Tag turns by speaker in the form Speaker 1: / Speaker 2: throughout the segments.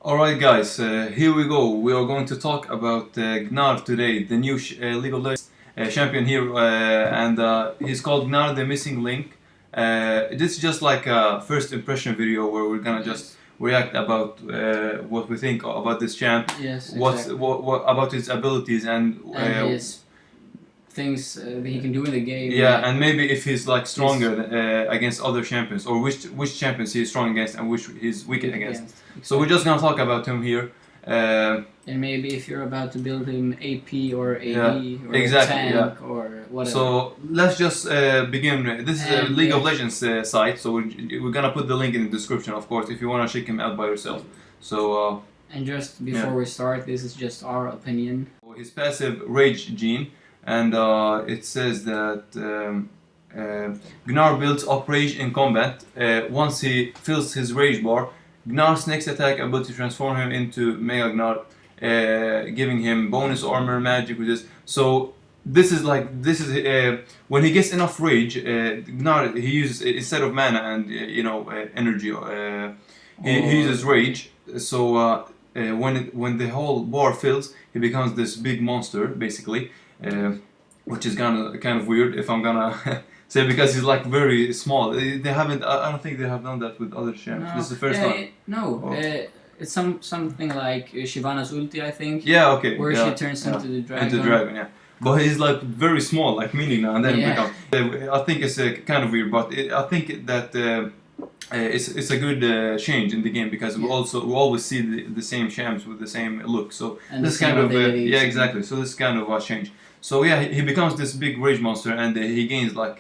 Speaker 1: Alright guys, here we go. We are going to talk about Gnar today, the new League of Legends champion here, and he's called Gnar the Missing Link. This is just like a first impression video where we're gonna just react about what we think about this champ,
Speaker 2: Yes,
Speaker 1: exactly. what about his abilities and
Speaker 2: his things that he can do in the game.
Speaker 1: yeah, and maybe if he's like stronger against other champions, or which champions he's strong against and which he's weak against.
Speaker 2: Exactly.
Speaker 1: So we're just gonna talk about him here.
Speaker 2: And maybe if you're about to build him AP or AD or
Speaker 1: exactly,
Speaker 2: tank or whatever.
Speaker 1: So let's just begin. This is a League of Legends site, so we're gonna put the link in the description, of course, if you wanna check him out by yourself. So
Speaker 2: and just before we start, this is just our opinion.
Speaker 1: His passive Rage gene, and it says that Gnar builds up Rage in combat. Once he fills his Rage bar, Gnar's next attack ability transform him into Mega Gnar, giving him bonus armor, magic with this. So this is when he gets enough Rage, Gnar he uses instead of mana and energy. He uses Rage. So when the whole bar fills, he becomes this big monster basically, which is kind of weird if I'm gonna. Say, because he's like very small. They haven't. I don't think they have done that with other champs.
Speaker 2: No.
Speaker 1: This is the first time.
Speaker 2: It's something like Shyvana's ulti, I think.
Speaker 1: Yeah, okay.
Speaker 2: Where she turns into the dragon.
Speaker 1: Into dragon, yeah. But he's like very small, like mini now, and then becomes. I think it's kind of weird, but I think that it's a good change in the game because we always see the same champs with the same look. So
Speaker 2: and
Speaker 1: this kind of exactly. So this kind of a change. So yeah, he becomes this big rage monster, and he gains like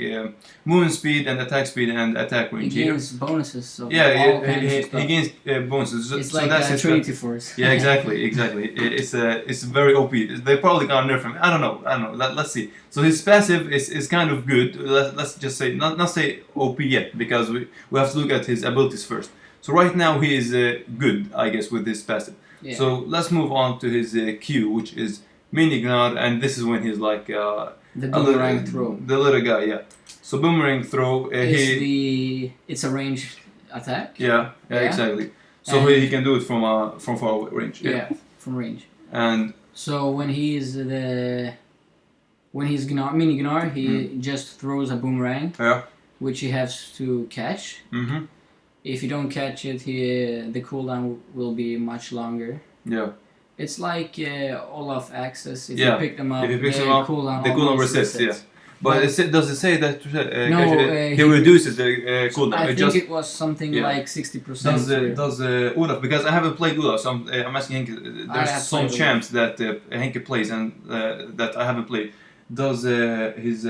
Speaker 1: movement speed and attack speed and attack range.
Speaker 2: He gains bonuses. So
Speaker 1: he gains bonuses.
Speaker 2: It's
Speaker 1: so
Speaker 2: like
Speaker 1: that's
Speaker 2: a Trinity Force.
Speaker 1: Yeah, exactly. It's very OP. They're probably gonna nerf him. I don't know. Let's see. So his passive is kind of good. Let's just say not say OP yet, because we have to look at his abilities first. So right now he is good, I guess, with his passive. Yeah. So let's move on to his Q, which is Mini Gnar, and this is when he's like
Speaker 2: the boomerang throw.
Speaker 1: The little guy, yeah. So boomerang throw.
Speaker 2: It's a ranged attack.
Speaker 1: Yeah, exactly. So he can do it from far away range.
Speaker 2: Yeah, from range.
Speaker 1: And
Speaker 2: so when he's Gnar, Mini Gnar, he just throws a boomerang.
Speaker 1: Yeah.
Speaker 2: Which he has to catch.
Speaker 1: Mm-hmm.
Speaker 2: If you don't catch it, the cooldown will be much longer.
Speaker 1: Yeah.
Speaker 2: It's like Olaf Access. If you pick them up,
Speaker 1: the cooldown resets. Yeah. But does it say that he reduces the cooldown?
Speaker 2: I think it was something like 60%.
Speaker 1: Does Olaf? Because I haven't played Olaf, so I'm asking Henke. There's some champs that Henke plays and that I haven't played. Does his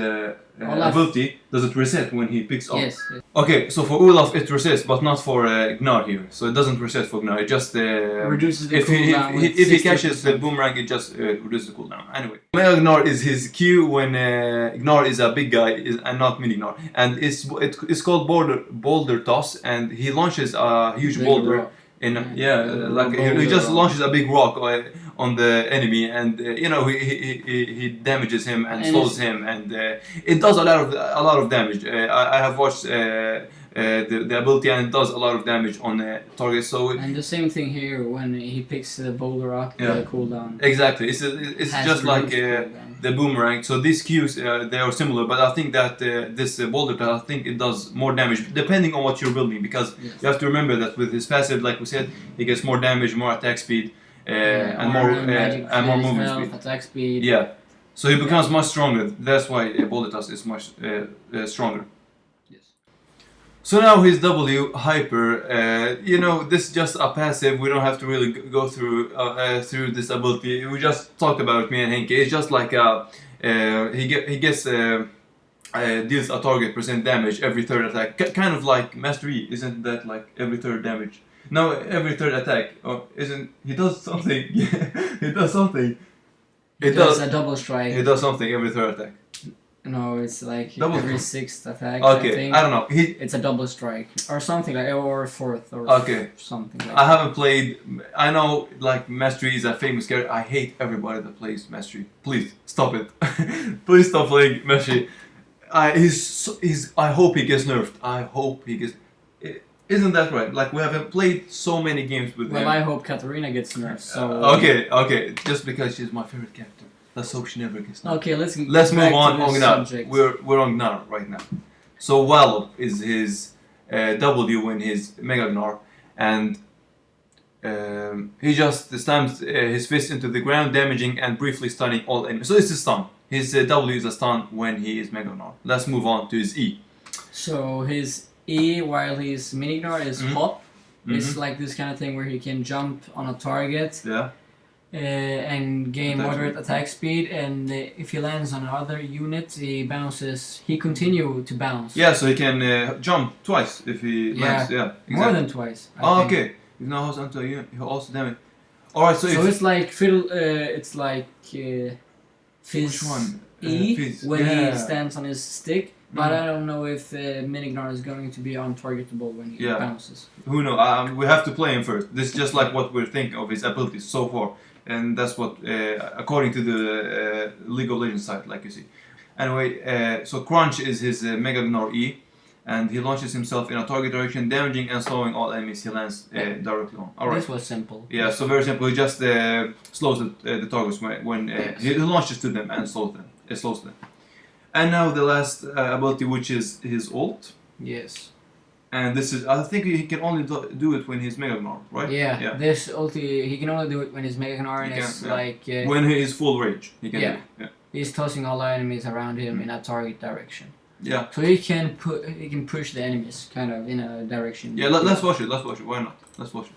Speaker 1: ability, does it reset when he picks up?
Speaker 2: Yes.
Speaker 1: Okay, so for Olaf it resets, but not for Gnar here. So it doesn't reset for Gnar, it just
Speaker 2: reduces the cooldown.
Speaker 1: If he catches the boomerang, it just reduces the cooldown. Anyway, Mega Gnar is his Q when Gnar is a big guy and not Mini Gnar. And it's called boulder toss, and he launches a huge big boulder. Rock. He just launches a big rock on the enemy, and he damages him and slows him, and it does a lot of damage. I have watched the ability, and it does a lot of damage on targets. So
Speaker 2: and the same thing here when he picks the boulder up, the cooldown.
Speaker 1: Exactly, it's just like the boomerang. So these Qs they are similar, but I think that this boulder, I think it does more damage depending on what you're building, because you have to remember that with his passive, like we said, he gets more damage, more attack speed. And more movement speed.
Speaker 2: Attack speed.
Speaker 1: Yeah, so he becomes much stronger. That's why Boulder Toss is much stronger.
Speaker 2: Yes.
Speaker 1: So now his W Hyper. This is just a passive. We don't have to really go through this ability. We just talked about it, me and Henke. It's just like he gets deals a target % damage every third attack. Kind of like Master E, isn't that like every third damage? No, every third attack. Oh, isn't he does something? He does something.
Speaker 2: He does a double strike.
Speaker 1: He does something every third attack.
Speaker 2: No, it's like every sixth attack.
Speaker 1: Okay, I don't know.
Speaker 2: It's a double strike or something like, or fourth or something like.
Speaker 1: I haven't played. I know like Mastery is a famous character. I hate everybody that plays Mastery. Please stop it. Please stop playing Mastery. I hope he gets nerfed. I hope he gets. Isn't that right? Like we haven't played so many games with him.
Speaker 2: Well, I hope Katarina gets nerfed. So
Speaker 1: Okay. Just because she's my favorite character. Let's hope she never gets nerfed.
Speaker 2: okay, let's
Speaker 1: move on.
Speaker 2: To this
Speaker 1: Gnar.
Speaker 2: subject.
Speaker 1: We're on Gnar right now. So Wallop is his W in his Mega Gnar, and he just stamps his fist into the ground, damaging and briefly stunning all enemies. So it's a stun. His W is a stun when he is Mega Gnar. Let's move on to his E.
Speaker 2: So his E, while he's mini Gnar, is hop. It's like this kind of thing where he can jump on a target.
Speaker 1: Yeah.
Speaker 2: And gain moderate attack speed, and if he lands on another unit, he bounces. He continue to bounce.
Speaker 1: Yeah, so he can jump twice if he lands. Yeah, exactly.
Speaker 2: More than twice.
Speaker 1: I think. Okay. If now holds onto a unit, he also damage. All right, so
Speaker 2: it's like fiddle. It's like Fizz
Speaker 1: which one?
Speaker 2: E
Speaker 1: Fizz.
Speaker 2: when he stands on his stick. But I don't know if Minignar is going to be untargetable when he bounces.
Speaker 1: Who knows? We have to play him first. This is just like what we're thinking of his abilities so far. And that's what, according to the League of Legends site, like you see. Anyway, so Crunch is his Mega Gnar E, and he launches himself in a target direction, damaging and slowing all enemies he lands directly on. All right.
Speaker 2: This was simple.
Speaker 1: Yeah, so very simple. He just slows the targets when he launches to them and slows them. And now the last ability, which is his ult.
Speaker 2: Yes.
Speaker 1: And this is, I think he can only do it when he's Mega Gnar, right?
Speaker 2: Yeah. This ulti, he can only do it when he's Mega Gnar, and it's like...
Speaker 1: when he is full rage, he can do it. Yeah.
Speaker 2: He's tossing all the enemies around him in a target direction.
Speaker 1: Yeah.
Speaker 2: So he can push the enemies kind of in a direction.
Speaker 1: Yeah, let's watch it. Why not? Let's watch it.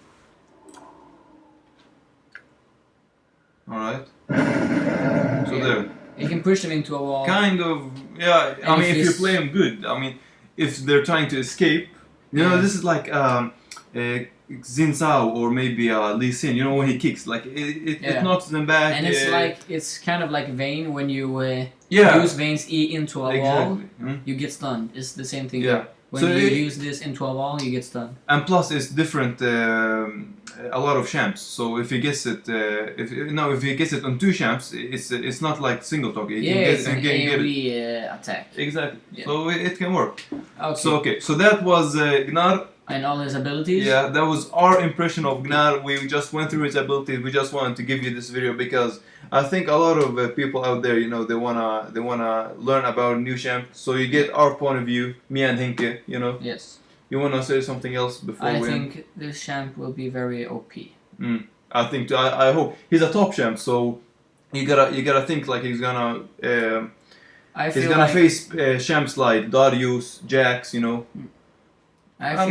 Speaker 1: Alright. So there.
Speaker 2: He can push them into a wall.
Speaker 1: Kind of, yeah. I mean, if you play him good. I mean, if they're trying to escape, you know, this is like Xin Zhao or maybe Lee Sin. You know, when he kicks, like it knocks them back.
Speaker 2: And it's kind of like Vayne when you use Vayne's E into a wall, you get stunned. It's the same thing.
Speaker 1: Yeah.
Speaker 2: When you use this into a wall, you get stunned.
Speaker 1: And plus, it's different. A lot of champs. So if he gets it, if he gets it on 2 champs, it's not like single target.
Speaker 2: It's an AoE attack.
Speaker 1: Exactly. Yeah. So it can work.
Speaker 2: Okay.
Speaker 1: So that was Gnar.
Speaker 2: And all his abilities?
Speaker 1: Yeah, that was our impression of Gnar. We just went through his abilities. We just wanted to give you this video because I think a lot of people out there, you know, they wanna learn about new champ. So you get our point of view, me and Henke, you know.
Speaker 2: Yes.
Speaker 1: You wanna say something else before we end?
Speaker 2: I think this champ will be very OP.
Speaker 1: I think I hope he's a top champ. So you gotta think like he's gonna face champs like Darius, Jax, you know.
Speaker 2: I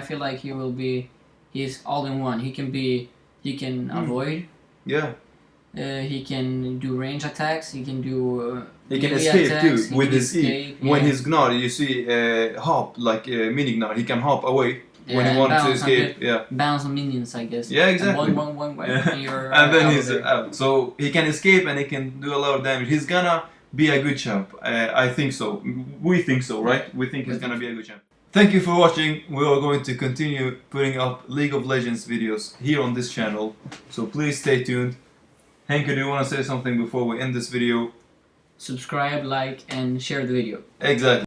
Speaker 2: feel like he will be. He's all in one. He can avoid.
Speaker 1: Yeah.
Speaker 2: He can do range attacks. He can do.
Speaker 1: He can escape attacks, too with his E. When he's Gnar, you see hop like mini Gnar. He can hop away when he wants to escape.
Speaker 2: Bounce on minions, I guess.
Speaker 1: Yeah, exactly.
Speaker 2: One,
Speaker 1: and then he's out. So he can escape and he can do a lot of damage. He's gonna be a good champ. I think so. We think so, right? We think he's gonna be a good champ. Thank you for watching. We are going to continue putting up League of Legends videos here on this channel. So please stay tuned. Henke, do you want to say something before we end this video?
Speaker 2: Subscribe, like, and share the video.
Speaker 1: Exactly.